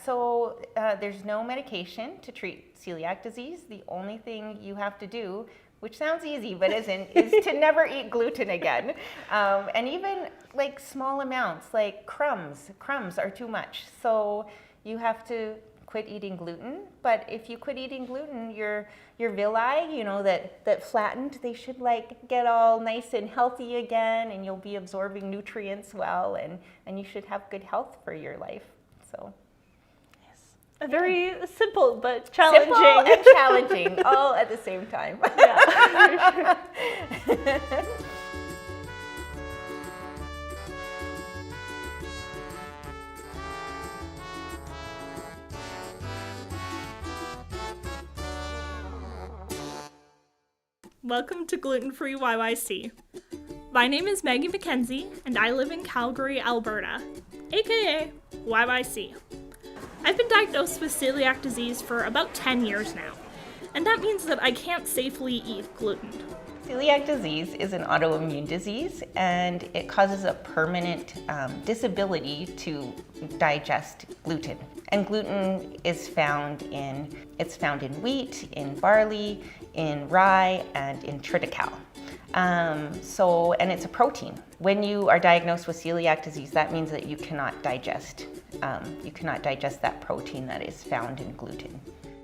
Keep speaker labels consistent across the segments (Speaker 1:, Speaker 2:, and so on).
Speaker 1: so there's no medication to treat celiac disease. The only thing you have to do, which sounds easy but isn't, is to never eat gluten again. And even like small amounts, like crumbs are too much. So you have to quit eating gluten. But if you quit eating gluten, your villi, that flattened, they should like get all nice and healthy again, and you'll be absorbing nutrients well, and you should have good health for your life. So.
Speaker 2: A very simple but challenging.
Speaker 1: Simple and challenging, all at the same time.
Speaker 2: Yeah. Welcome to Gluten Free YYC. My name is Maggie Mackenzie, and I live in Calgary, Alberta, aka YYC. I've been diagnosed with celiac disease for about 10 years now, and that means that I can't safely eat gluten.
Speaker 1: Celiac disease is an autoimmune disease, and it causes a permanent disability to digest gluten. And gluten is found in wheat, in barley, in rye, and in triticale. And it's a protein. When you are diagnosed with celiac disease, that means that you cannot digest that protein that is found in gluten.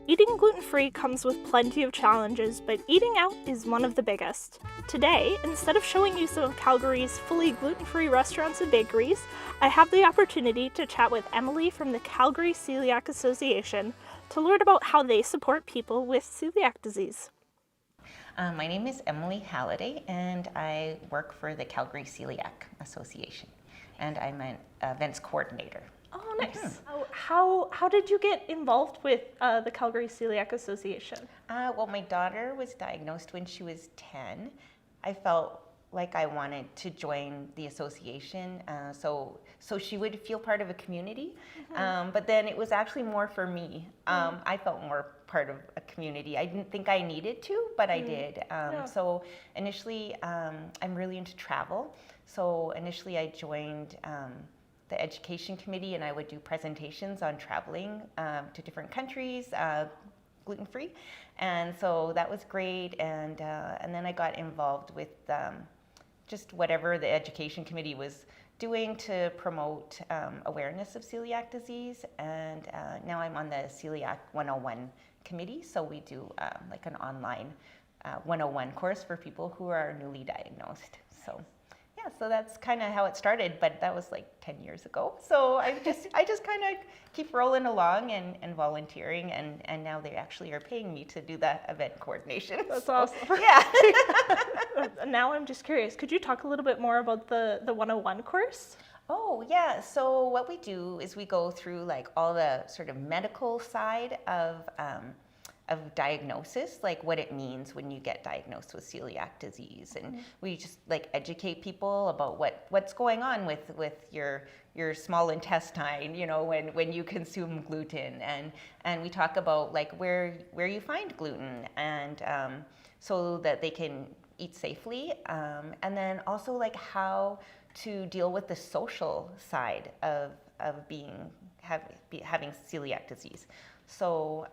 Speaker 2: Eating gluten-free comes with plenty of challenges, but eating out is one of the biggest. Today, instead of showing you some of Calgary's fully gluten-free restaurants and bakeries, I have the opportunity to chat with Emily from the Calgary Celiac Association to learn about how they support people with celiac disease.
Speaker 1: My name is Emily Halliday, and I work for the Calgary Celiac Association, and I'm an events coordinator.
Speaker 2: Oh, nice. Mm-hmm. How did you get involved with the Calgary Celiac Association?
Speaker 1: Well, my daughter was diagnosed when she was 10. I felt like I wanted to join the association so she would feel part of a community. Mm-hmm. But then it was actually more for me. I felt more part of a community. I didn't think I needed to, but I did. So initially, I'm really into travel. So initially I joined the education committee, and I would do presentations on traveling to different countries, gluten-free. And so that was great. And then I got involved with just whatever the education committee was doing to promote awareness of celiac disease. And now I'm on the Celiac 101 committee. So we do like an online 101 course for people who are newly diagnosed. Yeah, so that's kind of how it started, but that was like 10 years ago. So I just kind of keep rolling along and volunteering, and now they actually are paying me to do that event coordination.
Speaker 2: That's awesome.
Speaker 1: Yeah.
Speaker 2: Now I'm just curious, could you talk a little bit more about the 101 course?
Speaker 1: Oh, yeah. So what we do is we go through like all the sort of medical side of diagnosis, like what it means when you get diagnosed with celiac disease, and we just like educate people about what's going on with your small intestine, when you consume gluten, and we talk about like where you find gluten, and so that they can eat safely, and then also like how to deal with the social side of having celiac disease. So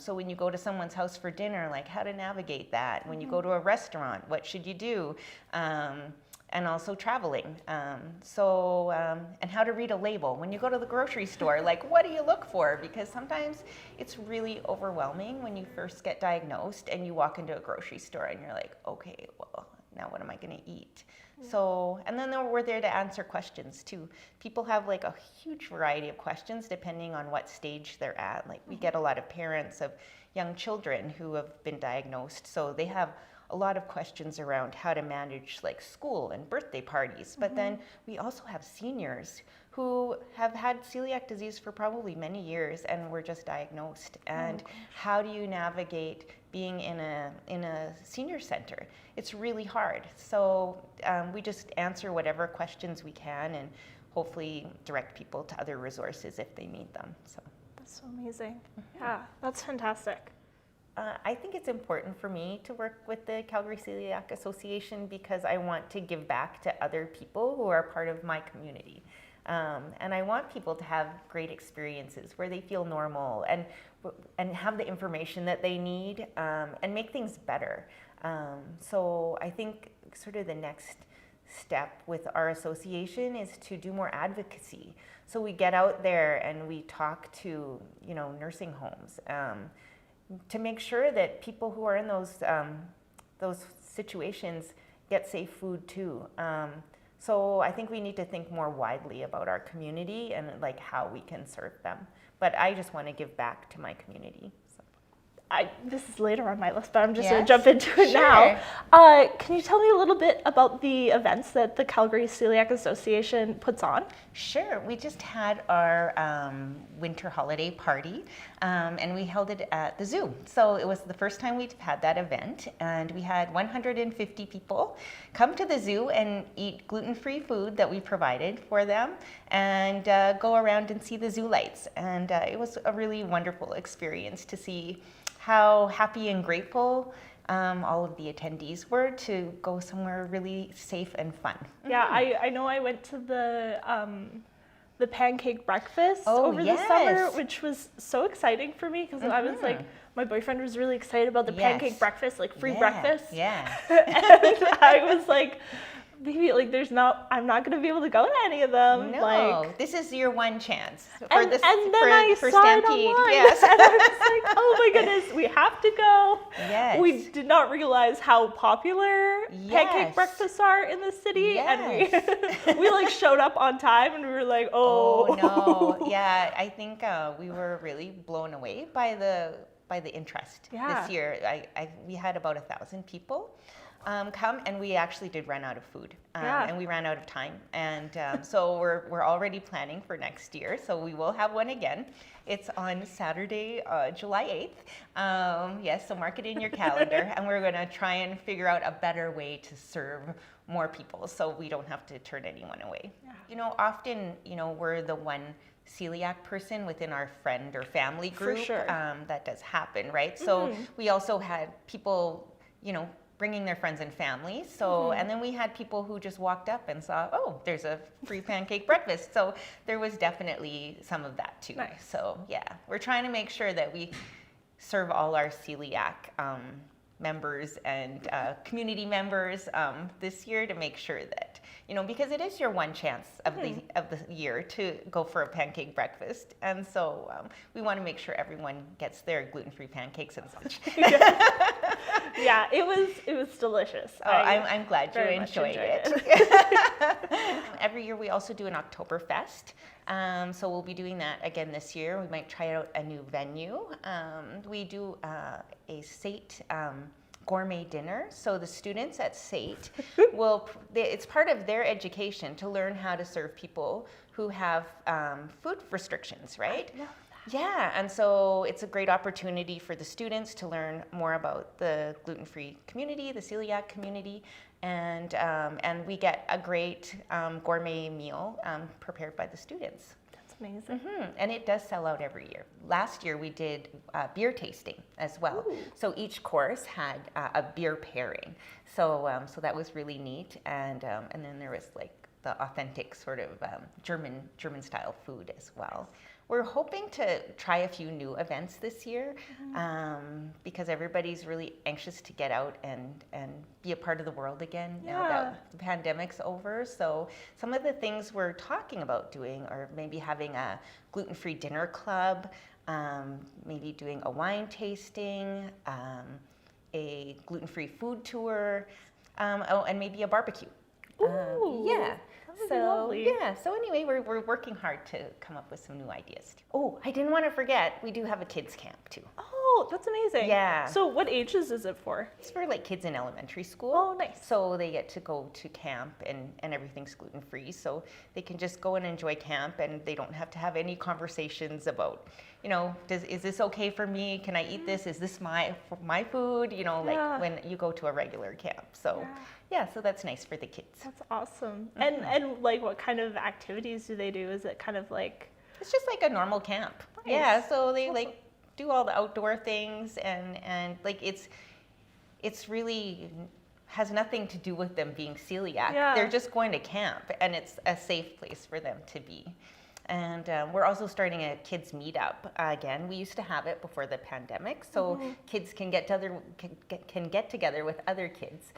Speaker 1: when you go to someone's house for dinner, like how to navigate that. When you go to a restaurant, what should you do? And also traveling. And how to read a label. When you go to the grocery store, like what do you look for? Because sometimes it's really overwhelming when you first get diagnosed and you walk into a grocery store and you're like, okay, well, now what am I going to eat? So, and then we're there to answer questions too. People have like a huge variety of questions depending on what stage they're at. Like we get a lot of parents of young children who have been diagnosed, so they have a lot of questions around how to manage like school and birthday parties. But then we also have seniors who have had celiac disease for probably many years and were just diagnosed. And how do you navigate being in a senior center? It's really hard. So we just answer whatever questions we can and hopefully direct people to other resources if they need them. So
Speaker 2: that's so amazing. Yeah, that's fantastic.
Speaker 1: I think it's important for me to work with the Calgary Celiac Association because I want to give back to other people who are part of my community. And I want people to have great experiences where they feel normal and have the information that they need, and make things better. So I think sort of the next step with our association is to do more advocacy. So we get out there and we talk to, nursing homes, to make sure that people who are in those situations get safe food too. So I think we need to think more widely about our community and like how we can serve them. But I just want to give back to my community.
Speaker 2: This is later on my list, but I'm just
Speaker 1: Yes?
Speaker 2: going to jump into it
Speaker 1: Sure.
Speaker 2: now. Can you tell me a little bit about the events that the Calgary Celiac Association puts on?
Speaker 1: Sure. We just had our winter holiday party, and we held it at the zoo. So it was the first time we'd had that event, and we had 150 people come to the zoo and eat gluten-free food that we provided for them, and go around and see the zoo lights. And it was a really wonderful experience to see how happy and grateful all of the attendees were to go somewhere really safe and fun.
Speaker 2: Yeah, I know I went to the pancake breakfast
Speaker 1: Oh,
Speaker 2: over the summer, which was so exciting for me because I was like, my boyfriend was really excited about the pancake breakfast, like free breakfast.
Speaker 1: Yeah.
Speaker 2: And I was like, maybe like I'm not going to be able to go to any of them.
Speaker 1: No,
Speaker 2: like,
Speaker 1: this is your one chance for
Speaker 2: and
Speaker 1: this
Speaker 2: then I
Speaker 1: for
Speaker 2: saw it
Speaker 1: Stampede.
Speaker 2: online,
Speaker 1: Yes.
Speaker 2: and I was like, oh my goodness, we have to go.
Speaker 1: Yes.
Speaker 2: We did not realize how popular pancake
Speaker 1: Yes.
Speaker 2: breakfasts are in the city,
Speaker 1: Yes.
Speaker 2: and we like showed up on time, and we were like,
Speaker 1: Oh no. Yeah, I think we were really blown away by the interest this year. We had about 1,000 people come, and we actually did run out of food, and we ran out of time, and so we're already planning for next year. So we will have one again. It's on Saturday, July 8th. Yes, so mark it in your calendar, and we're going to try and figure out a better way to serve more people, so we don't have to turn anyone away. Yeah. Often, we're the one celiac person within our friend or family group.
Speaker 2: For sure.
Speaker 1: That does happen, right? So we also had people, bringing their friends and family. So, and then we had people who just walked up and saw, oh, there's a free pancake breakfast. So there was definitely some of that too.
Speaker 2: Nice.
Speaker 1: So yeah, we're trying to make sure that we serve all our celiac members and community members this year, to make sure that, because it is your one chance of the year to go for a pancake breakfast, and so we want to make sure everyone gets their gluten-free pancakes and such.
Speaker 2: Yeah, it was delicious.
Speaker 1: Oh, I'm glad you
Speaker 2: very much
Speaker 1: enjoyed it. Every year we also do an Oktoberfest. So we'll be doing that again this year. We might try out a new venue. We do a SAIT gourmet dinner. So the students at SAIT it's part of their education to learn how to serve people who have food restrictions, right? Yeah, and so it's a great opportunity for the students to learn more about the gluten-free community, the celiac community, and we get a great gourmet meal prepared by the students.
Speaker 2: That's amazing.
Speaker 1: And it does sell out every year. Last year we did beer tasting as well.
Speaker 2: Ooh.
Speaker 1: So each course had a beer pairing. So so that was really neat, and then there was like the authentic sort of German style food as well. We're hoping to try a few new events this year, because everybody's really anxious to get out and be a part of the world again now that the pandemic's over. So some of the things we're talking about doing are maybe having a gluten-free dinner club, maybe doing a wine tasting, a gluten-free food tour, and maybe a barbecue.
Speaker 2: Ooh.
Speaker 1: Yeah.
Speaker 2: That would be lovely.
Speaker 1: Yeah. So anyway, we're working hard to come up with some new ideas. Oh, I didn't want to forget, we do have a kids camp too.
Speaker 2: Oh, that's amazing.
Speaker 1: Yeah.
Speaker 2: So what ages is it for?
Speaker 1: It's for like kids in elementary school.
Speaker 2: Oh, nice.
Speaker 1: So they get to go to camp, and everything's gluten free. So they can just go and enjoy camp, and they don't have to have any conversations about, is this okay for me? Can I eat this? Is this my food? Like when you go to a regular camp. So yeah, so that's nice for the kids.
Speaker 2: That's awesome. And like, what kind of activities do they do? Is it kind of like?
Speaker 1: It's just like a normal camp.
Speaker 2: Nice.
Speaker 1: Yeah, so they like do all the outdoor things, and like it's really has nothing to do with them being celiac.
Speaker 2: Yeah.
Speaker 1: They're just going to camp, and it's a safe place for them to be. And we're also starting a kids meetup again. We used to have it before the pandemic, so kids can get together with other kids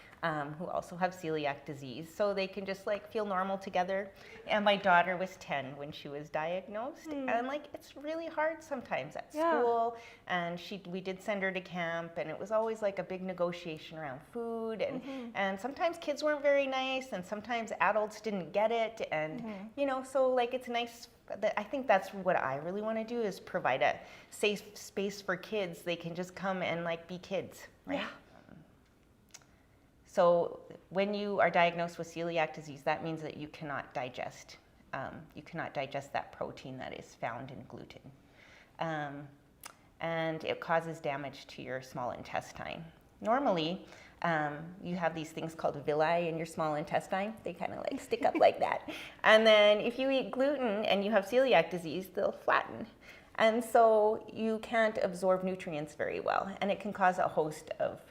Speaker 1: who also have celiac disease, so they can just like feel normal together. And my daughter was 10 when she was diagnosed, and like it's really hard sometimes at school. And we did send her to camp, and it was always like a big negotiation around food, and sometimes kids weren't very nice, and sometimes adults didn't get it, and you know, so like it's nice. I think that's what I really want to do, is provide a safe space for kids. They can just come and like be kids, right?
Speaker 2: Yeah.
Speaker 1: So when you are diagnosed with celiac disease, that means that you cannot digest that protein that is found in gluten. And it causes damage to your small intestine. Normally, you have these things called villi in your small intestine. They kind of like stick up like that. And then if you eat gluten and you have celiac disease, they'll flatten. And so you can't absorb nutrients very well. And it can cause a host of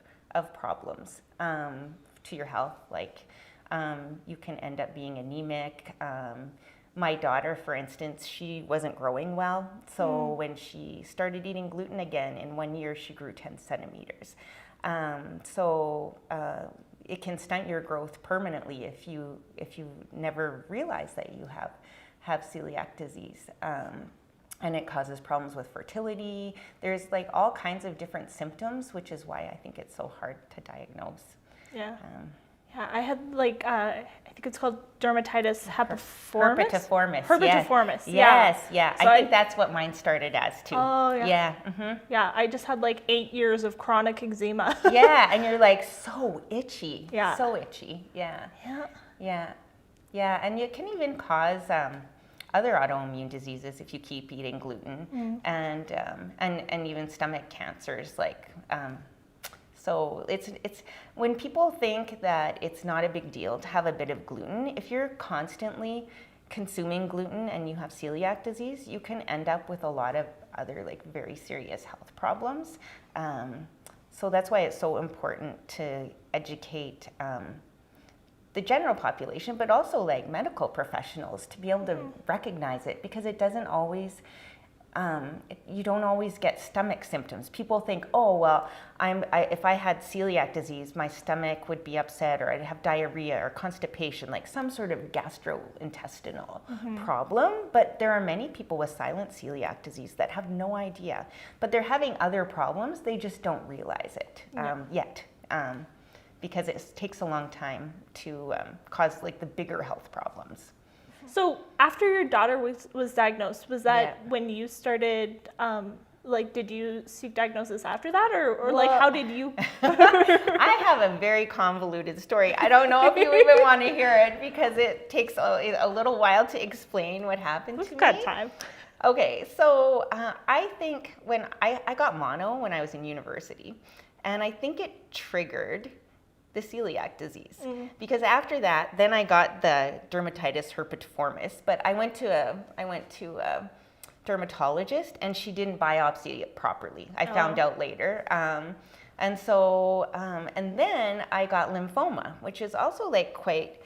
Speaker 1: problems to your health. Like you can end up being anemic. My daughter, for instance, she wasn't growing well. So when she started eating gluten again, in 1 year, she grew 10 centimeters. It can stunt your growth permanently if you never realize that you have celiac disease. And it causes problems with fertility. There's like all kinds of different symptoms, which is why I think it's so hard to diagnose.
Speaker 2: Yeah. Yeah, I had like, I think it's called dermatitis herpetiformis.
Speaker 1: Herpetiformis.
Speaker 2: Herpetiformis,
Speaker 1: Yes, yeah.
Speaker 2: So
Speaker 1: I think that's what mine started as too.
Speaker 2: Oh, yeah.
Speaker 1: Yeah.
Speaker 2: Yeah, I just had like 8 years of chronic eczema.
Speaker 1: Yeah, and you're like so itchy.
Speaker 2: Yeah.
Speaker 1: So itchy. Yeah.
Speaker 2: Yeah.
Speaker 1: Yeah. Yeah, and it can even cause other autoimmune diseases if you keep eating gluten, and even stomach cancers like. So it's when people think that it's not a big deal to have a bit of gluten, if you're constantly consuming gluten and you have celiac disease, you can end up with a lot of other like very serious health problems. So that's why it's so important to educate the general population, but also like medical professionals to be able to recognize it, because it doesn't always, you don't always get stomach symptoms. People think, oh, well, if I had celiac disease, my stomach would be upset, or I'd have diarrhea or constipation, like some sort of gastrointestinal problem. But there are many people with silent celiac disease that have no idea, but they're having other problems. They just don't realize it yet. Because it takes a long time to cause like the bigger health problems.
Speaker 2: So after your daughter was diagnosed, was that when you started, like, did you seek diagnosis after that, or like, how did you?
Speaker 1: I have a very convoluted story. I don't know if you even want to hear it, because it takes a little while to explain what happened to me.
Speaker 2: We've got time.
Speaker 1: Okay, so I think when I got mono when I was in university, and I think it triggered the celiac disease, because after that, then I got the dermatitis herpetiformis. But I went to a dermatologist, and she didn't biopsy it properly. I found out later, and then I got lymphoma, which is also like quite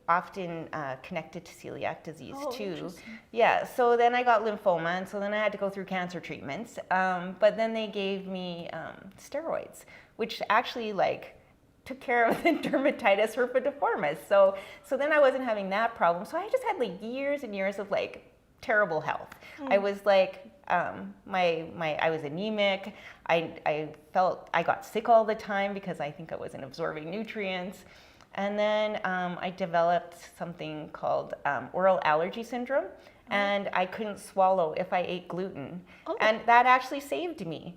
Speaker 1: often connected to celiac disease too. Yeah, so then I got lymphoma, and so then I had to go through cancer treatments. But then they gave me steroids, which actually like took care of the dermatitis herpetiformis. So then I wasn't having that problem. So I just had like years and years of like terrible health. I was like, I was anemic. I felt I got sick all the time because I think I wasn't absorbing nutrients. And then I developed something called oral allergy syndrome, and I couldn't swallow if I ate gluten. And that actually saved me,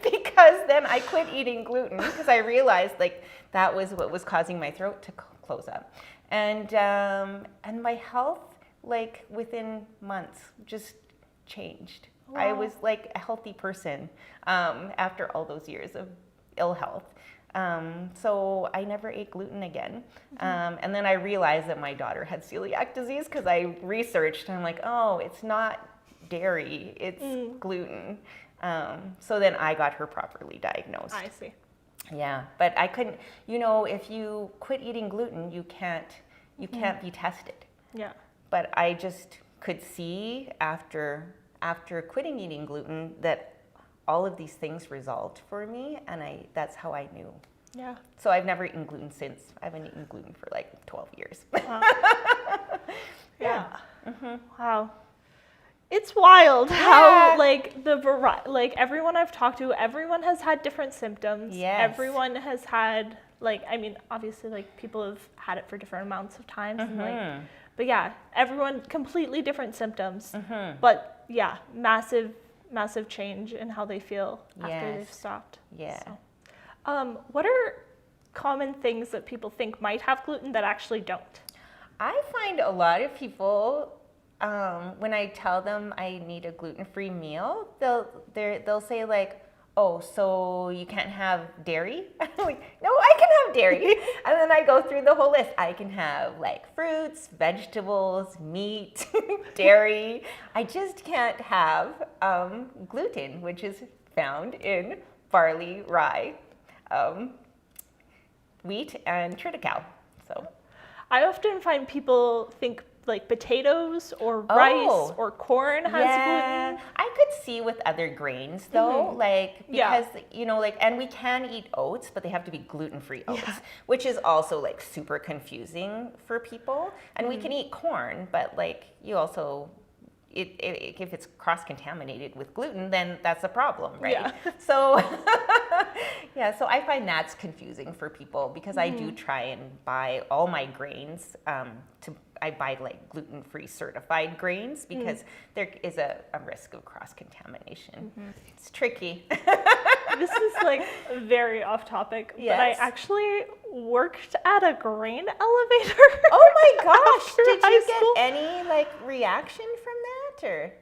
Speaker 1: because then I quit eating gluten, because I realized like that was what was causing my throat to close up. And my health, like within months, just changed. Wow. I was like a healthy person after all those years of ill health. So I never ate gluten again. And then I realized that my daughter had celiac disease, because I researched and I'm like, oh, it's not dairy, it's gluten. So then I got her properly diagnosed.
Speaker 2: I see.
Speaker 1: Yeah, but I couldn't, if you quit eating gluten, you can't be tested.
Speaker 2: Yeah.
Speaker 1: But I just could see after quitting eating gluten that all of these things resolved for me, and that's how I knew.
Speaker 2: Yeah.
Speaker 1: So I've never eaten gluten since. I haven't eaten gluten for like 12 years.
Speaker 2: Wow. Yeah. Wow. It's wild how like everyone I've talked to, everyone has had different symptoms.
Speaker 1: Yes.
Speaker 2: Everyone has had obviously like people have had it for different amounts of times and but yeah, everyone completely different symptoms. But yeah, massive change in how they feel after they've stopped.
Speaker 1: Yeah.
Speaker 2: So, what are common things that people think might have gluten that actually don't?
Speaker 1: I find a lot of people, when I tell them I need a gluten-free meal, they'll say like, oh, so you can't have dairy? I'm like, no, I can have dairy. And then I go through the whole list. I can have like fruits, vegetables, meat, dairy. I just can't have gluten, which is found in barley, rye, wheat, and triticale. So
Speaker 2: I often find people think like potatoes or rice or corn has gluten.
Speaker 1: I could see with other grains though, because and we can eat oats, but they have to be gluten-free oats, which is also like super confusing for people. And we can eat corn, but like you also, if it's cross-contaminated with gluten, then that's a problem, right? Yeah. So, so I find that's confusing for people because I do try and buy all my grains. I buy like gluten-free certified grains because there is a risk of cross-contamonation. It's tricky.
Speaker 2: This is like very off topic, but I actually worked at a grain elevator.
Speaker 1: Oh my gosh! Did you get any like reaction from that, or?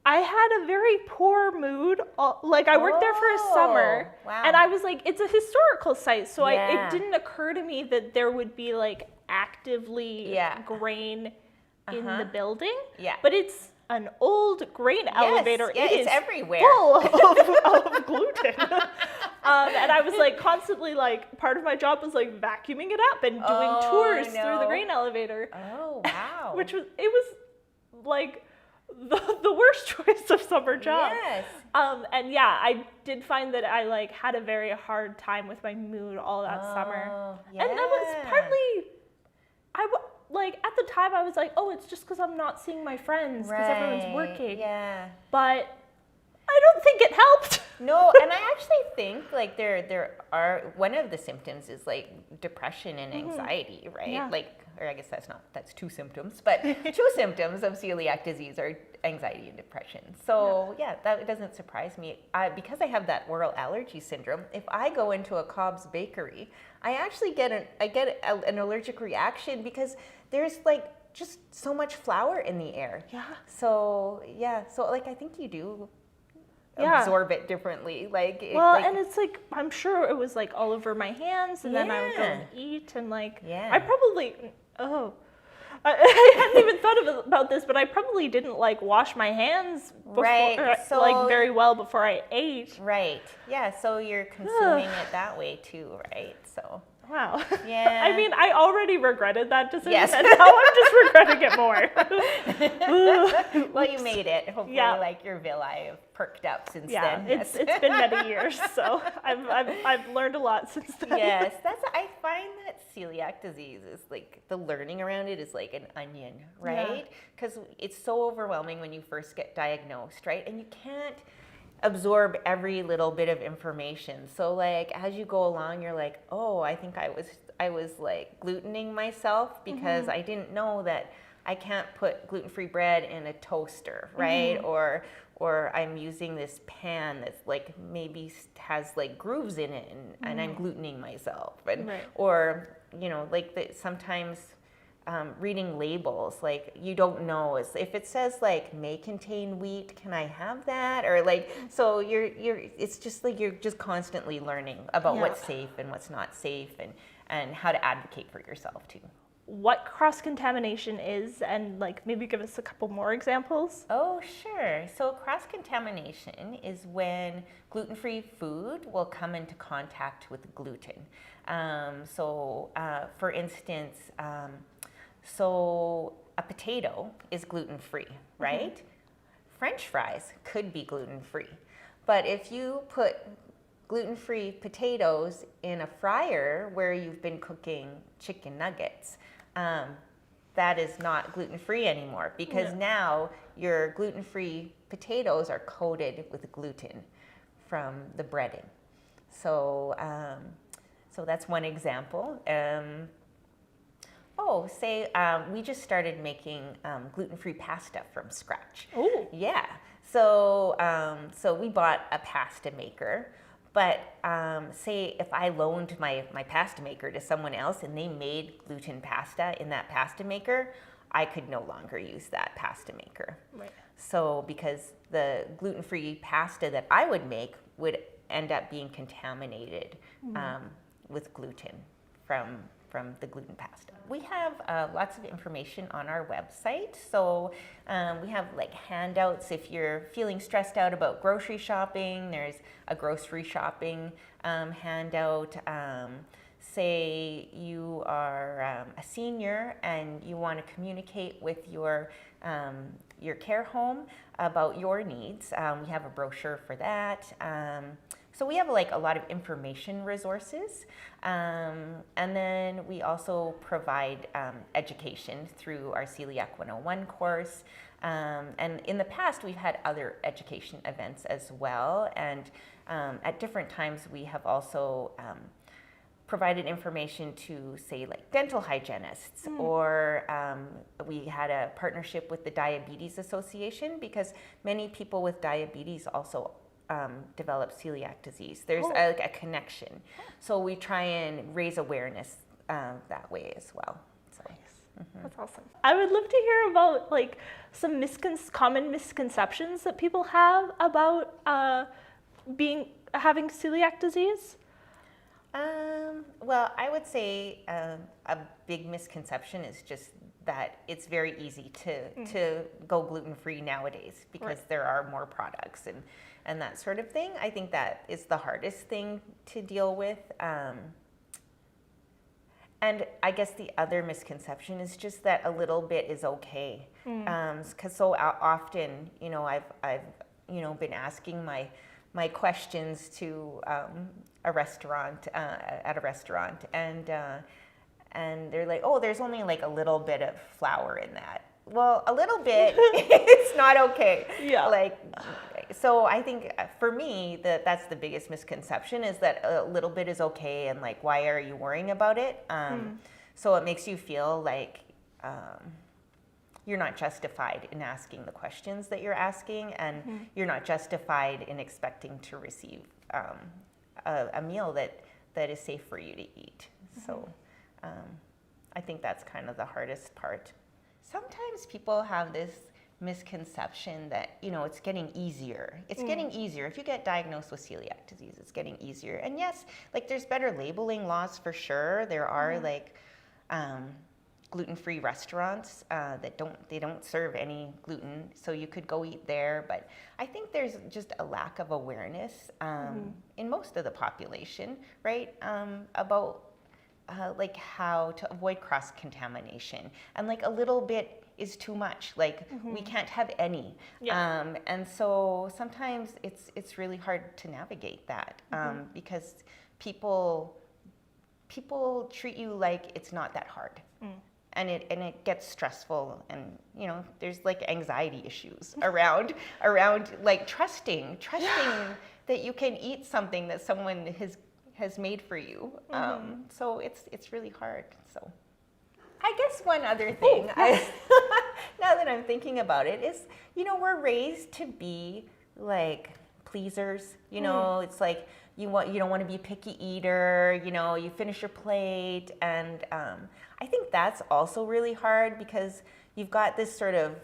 Speaker 2: I had a very poor mood. Like I worked there for a summer, and I was like, it's a historical site, so it didn't occur to me that there would be like actively grain in the building. Yeah, but it's an old grain elevator.
Speaker 1: Yeah, it's everywhere.
Speaker 2: Full of gluten. And I was like constantly like, part of my job was like vacuuming it up and doing tours through the grain elevator.
Speaker 1: Oh, wow.
Speaker 2: It was like the worst choice of summer job. Yes. And yeah, I did find that I like had a very hard time with my mood all that summer. Yeah. And that was partly, at the time I was like, oh, it's just because I'm not seeing my friends because everyone's working. Yeah. But I don't think it helped.
Speaker 1: No, and I actually think like there are, one of the symptoms is like depression and anxiety, right? Yeah. Or I guess that's two symptoms, but two symptoms of celiac disease are anxiety and depression. So that doesn't surprise me. Because I have that oral allergy syndrome, if I go into a Cobb's bakery, I actually get an allergic reaction because there's like just so much flour in the air. Yeah. So like I think you do absorb it differently. And it's like, I'm sure it was like all over my hands, and then I would go and eat, and like I probably I hadn't even thought about this, but I probably didn't like wash my hands before, very well before I ate. Right. Yeah. So you're consuming it that way too, right? So. Wow. Yeah. I mean, I already regretted that decision, and now I'm just regretting it more. Well, you made it. Hopefully, like your villi have perked up since then. It's been many years, so I've learned a lot since then. Yes, I find that celiac disease is like the learning around it is like an onion, right? Because it's so overwhelming when you first get diagnosed, right? And you can't absorb every little bit of information. So like as you go along, you're like, oh, I think I was like glutening myself because I didn't know that I can't put gluten-free bread in a toaster, right? Or I'm using this pan that's like maybe has like grooves in it, and I'm glutening myself, and or sometimes. Reading labels, like you don't know if it says like may contain wheat, can I have that? Or like, so it's just like you're just constantly learning about what's safe and what's not safe, and how to advocate for yourself too.
Speaker 2: what cross-contamination is and like maybe give us a couple more examples?
Speaker 1: Oh, sure. So cross-contamination is when gluten-free food will come into contact with gluten. For instance, so a potato is gluten-free, right? French fries could be gluten-free. But if you put gluten-free potatoes in a fryer where you've been cooking chicken nuggets, that is not gluten-free anymore, because now your gluten-free potatoes are coated with gluten from the breading. So, so that's one example. We just started making gluten-free pasta from scratch.
Speaker 2: Oh.
Speaker 1: Yeah. So, so we bought a pasta maker. But say if I loaned my pasta maker to someone else and they made gluten pasta in that pasta maker, I could no longer use that pasta maker.
Speaker 2: Right.
Speaker 1: So because the gluten-free pasta that I would make would end up being contaminated with gluten from the gluten pasta. We have lots of information on our website. So we have like handouts if you're feeling stressed out about grocery shopping. There's a grocery shopping handout. Say you are a senior and you want to communicate with your care home about your needs. We have a brochure for that. So we have like a lot of information resources, and then we also provide education through our Celiac 101 course. And in the past, we've had other education events as well. And at different times, we have also provided information to, say, like dental hygienists, or we had a partnership with the Diabetes Association, because many people with diabetes also develop celiac disease. There's a connection. So we try and raise awareness that way as well. So.
Speaker 2: That's awesome. I would love to hear about like some common misconceptions that people have about having celiac disease.
Speaker 1: Well, I would say a big misconception is just that it's very easy to go gluten-free nowadays, because there are more products and that sort of thing. I think that is the hardest thing to deal with. And I guess the other misconception is just that a little bit is okay. Because so often, I've been asking my questions to a restaurant, at a restaurant, and they're like, oh, there's only like a little bit of flour in that. Well, a little bit, it's not okay.
Speaker 2: Yeah.
Speaker 1: So I think for me, that's the biggest misconception, is that a little bit is okay, and like, why are you worrying about it? So it makes you feel like you're not justified in asking the questions that you're asking, and you're not justified in expecting to receive a meal that is safe for you to eat. So I think that's kind of the hardest part. Sometimes people have this misconception that, it's getting easier. It's getting easier. If you get diagnosed with celiac disease, it's getting easier. And yes, like there's better labeling laws for sure. There are like gluten-free restaurants that don't serve any gluten, so you could go eat there. But I think there's just a lack of awareness in most of the population, right, about like how to avoid cross-contamination, and like a little bit is too much. Like we can't have any, and so sometimes it's really hard to navigate that because people treat you like it's not that hard. And it gets stressful, and there's like anxiety issues around like trusting that you can eat something that someone has made for you. So it's really hard. So I guess one other thing, now that I'm thinking about it, is we're raised to be like pleasers. It's like you don't want to be a picky eater. You finish your plate, and I think that's also really hard, because you've got this sort of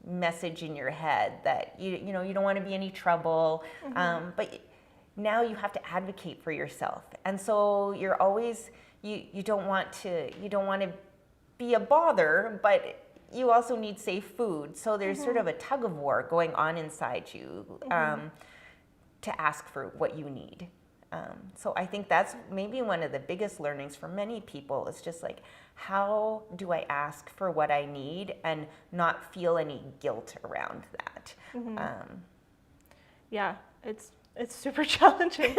Speaker 1: message in your head that you don't want to be any trouble, but now you have to advocate for yourself, and so you're always you don't want to be a bother, but you also need safe food. So there's sort of a tug of war going on inside you to ask for what you need. So I think that's maybe one of the biggest learnings for many people is just like, how do I ask for what I need and not feel any guilt around that?
Speaker 2: Yeah, it's super challenging.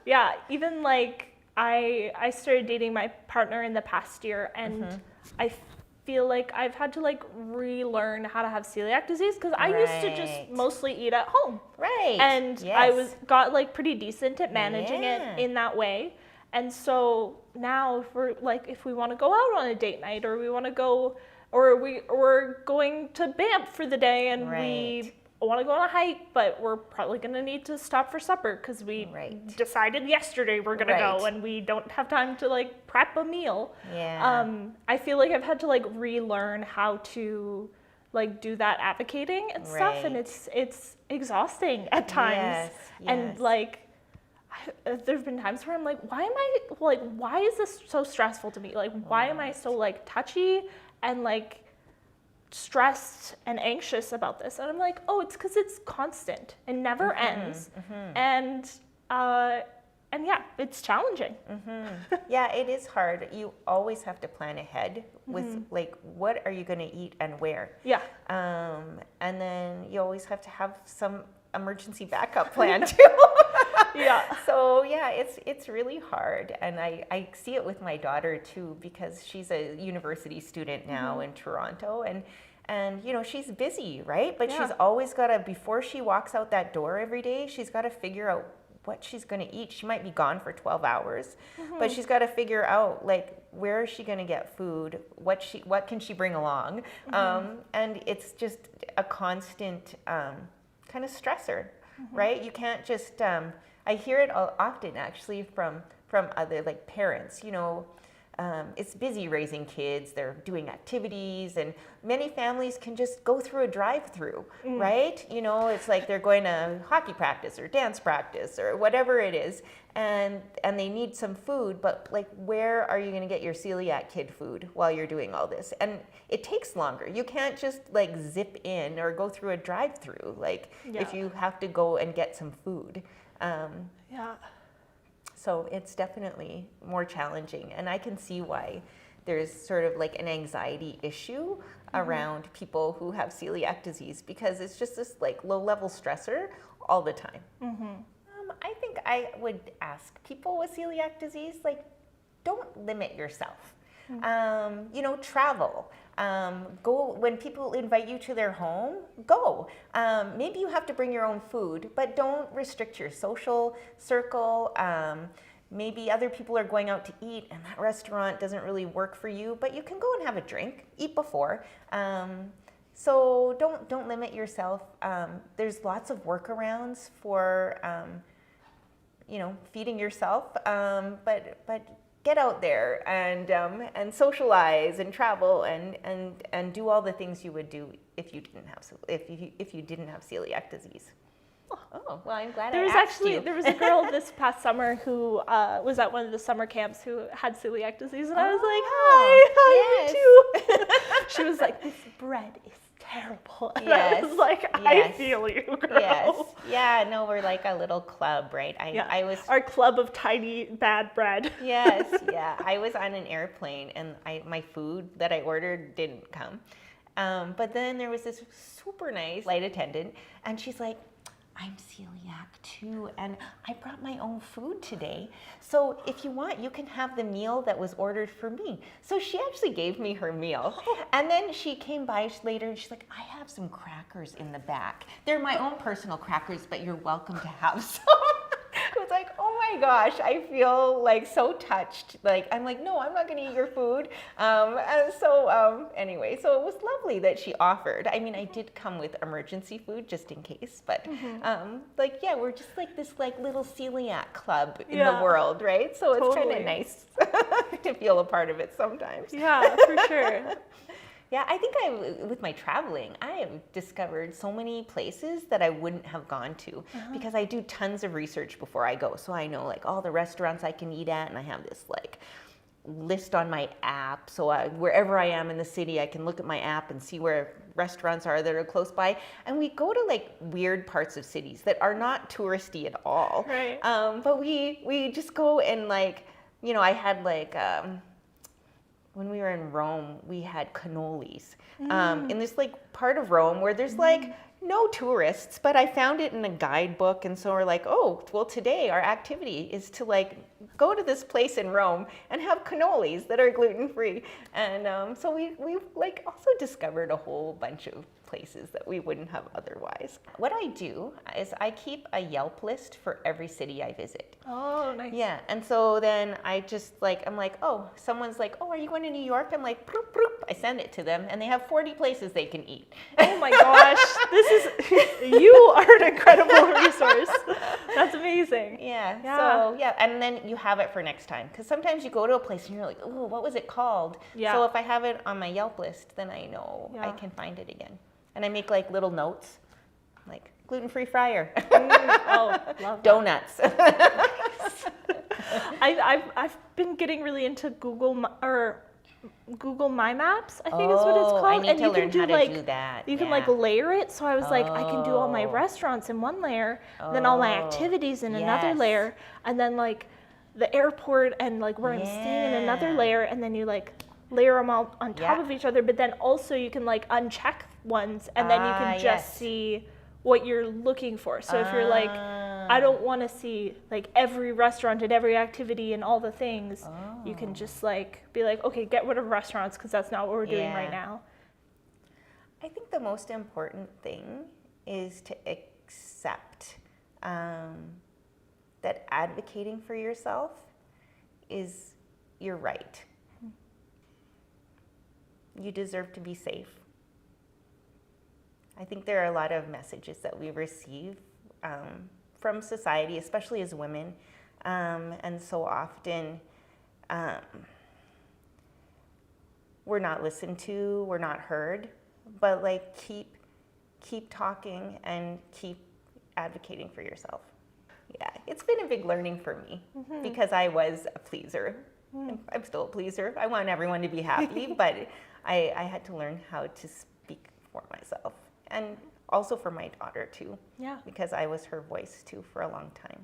Speaker 2: Yeah, even like I started dating my partner in the past year, and I feel like I've had to like relearn how to have celiac disease because I used to just mostly eat at home.
Speaker 1: Right.
Speaker 2: And I got like pretty decent at managing it in that way. And so now if we want to go out on a date night, or we want to go, or we're going to Banff for the day, and we want to go on a hike, but we're probably going to need to stop for supper because we decided yesterday we're going to go, and we don't have time to like prep a meal. I feel like I've had to like relearn how to like do that advocating and stuff, and it's exhausting at times. And like there've been times where I'm like, why is this so stressful to me? Like, why am I so like touchy and like stressed and anxious about this? And I'm like, oh, it's because it's constant and never ends. And yeah, it's challenging.
Speaker 1: Yeah, it is hard. You always have to plan ahead with like, what are you going to eat and where? And then you always have to have some emergency backup plan too. So yeah, it's really hard, and I see it with my daughter too, because she's a university student now in Toronto, and you know, she's busy, right? But she's always got to, before she walks out that door every day, she's got to figure out what she's going to eat. She might be gone for 12 hours, but she's got to figure out like, where is she going to get food? What can she bring along? And it's just a constant kind of stressor, right? You can't just I hear it often actually from other like parents, you know, it's busy raising kids, they're doing activities, and many families can just go through a drive-through, right? You know, it's like they're going to hockey practice or dance practice or whatever it is, and they need some food, but like, where are you going to get your celiac kid food while you're doing all this? And it takes longer. You can't just like zip in or go through a drive-through, like if you have to go and get some food. So it's definitely more challenging, and I can see why there's sort of like an anxiety issue around people who have celiac disease, because it's just this like low-level stressor all the time. I think I would ask people with celiac disease, like, don't limit yourself. You know, travel. Go when people invite you to their home, go. Maybe you have to bring your own food, but don't restrict your social circle. Maybe other people are going out to eat and that restaurant doesn't really work for you, but you can go and have a drink, eat before. So don't limit yourself. There's lots of workarounds for you know, feeding yourself, but get out there and socialize and travel and do all the things you would do if you didn't have celiac disease. Oh, well, I'm glad I asked you.
Speaker 2: There was a girl this past summer who was at one of the summer camps who had celiac disease, and I was like, hi, me too. She was like, this bread is terrible. And I was like, I feel you, girl.
Speaker 1: Yeah, no, we're like a little club, right? I was
Speaker 2: our club of tiny bad bread.
Speaker 1: I was on an airplane, and my food that I ordered didn't come. But then there was this super nice flight attendant, and she's like, I'm celiac too, and I brought my own food today. So if you want, you can have the meal that was ordered for me. So she actually gave me her meal. And then she came by later and she's like, I have some crackers in the back. They're my own personal crackers, but you're welcome to have some. I was like, oh my gosh, I feel like so touched. Like, I'm like, no, I'm not going to eat your food. And so anyway, so it was lovely that she offered. I mean, I did come with emergency food just in case, but like, yeah, we're just like this like little celiac club in the world, right? So it's kind of nice to feel a part of it sometimes.
Speaker 2: Yeah, for sure.
Speaker 1: Yeah, I think with my traveling, I have discovered so many places that I wouldn't have gone to because I do tons of research before I go. So I know like all the restaurants I can eat at, and I have this like list on my app. So wherever I am in the city, I can look at my app and see where restaurants are that are close by. And we go to like weird parts of cities that are not touristy at all.
Speaker 2: Right.
Speaker 1: But we just go and like, you know, I had like, when we were in Rome, we had cannolis in this like part of Rome where there's like no tourists, but I found it in a guidebook, and so we're like, oh, well, today our activity is to like go to this place in Rome and have cannolis that are gluten-free. And so we like also discovered a whole bunch of places that we wouldn't have otherwise. What I do is I keep a Yelp list for every city I visit.
Speaker 2: Oh, nice.
Speaker 1: Yeah, and so then I just like, I'm like, oh, someone's like, oh, are you going to New York? I'm like, bloop, bloop. I send it to them, and they have 40 places they can eat.
Speaker 2: Oh my gosh, you are an incredible resource. That's amazing.
Speaker 1: Yeah,
Speaker 2: Yeah.
Speaker 1: so yeah, and then you have it for next time. Because sometimes you go to a place and you're like, oh, what was it called?
Speaker 2: Yeah.
Speaker 1: So if I have it on my Yelp list, then I know I
Speaker 2: Yeah.
Speaker 1: can find it again. And I make like little notes, like gluten-free fryer,
Speaker 2: Oh, love that.
Speaker 1: donuts.
Speaker 2: I've been getting really into Google My Maps, I think is what it's called.
Speaker 1: I need
Speaker 2: and
Speaker 1: to
Speaker 2: you
Speaker 1: learn
Speaker 2: can
Speaker 1: how
Speaker 2: do
Speaker 1: to
Speaker 2: like
Speaker 1: do that.
Speaker 2: you can like layer it. So I was like, I can do all my
Speaker 1: Oh.
Speaker 2: restaurants in one layer, then all my
Speaker 1: Oh,
Speaker 2: activities in another
Speaker 1: yes.
Speaker 2: layer, and then like the airport and like where I'm staying in another
Speaker 1: Yeah.
Speaker 2: layer, and then you like layer them all on top
Speaker 1: Yeah.
Speaker 2: of each other. But then also you can like uncheck ones, and then you can just
Speaker 1: yes.
Speaker 2: see what you're looking for. So if you're like, I don't want to see like every restaurant and every activity and all the things, you can just like be like, okay, get rid of restaurants because that's not what we're doing right
Speaker 1: Yeah.
Speaker 2: now.
Speaker 1: I think the most important thing is to accept that advocating for yourself is your right. You deserve to be safe. I think there are a lot of messages that we receive from society, especially as women, and so often we're not listened to, we're not heard, but like keep talking and keep advocating for yourself. Yeah, it's been a big learning for me because I was a pleaser. I'm still a pleaser. I want everyone to be happy, but I had to learn how to speak for myself and also for my daughter too.
Speaker 2: Yeah.
Speaker 1: Because I was her voice too for a long time.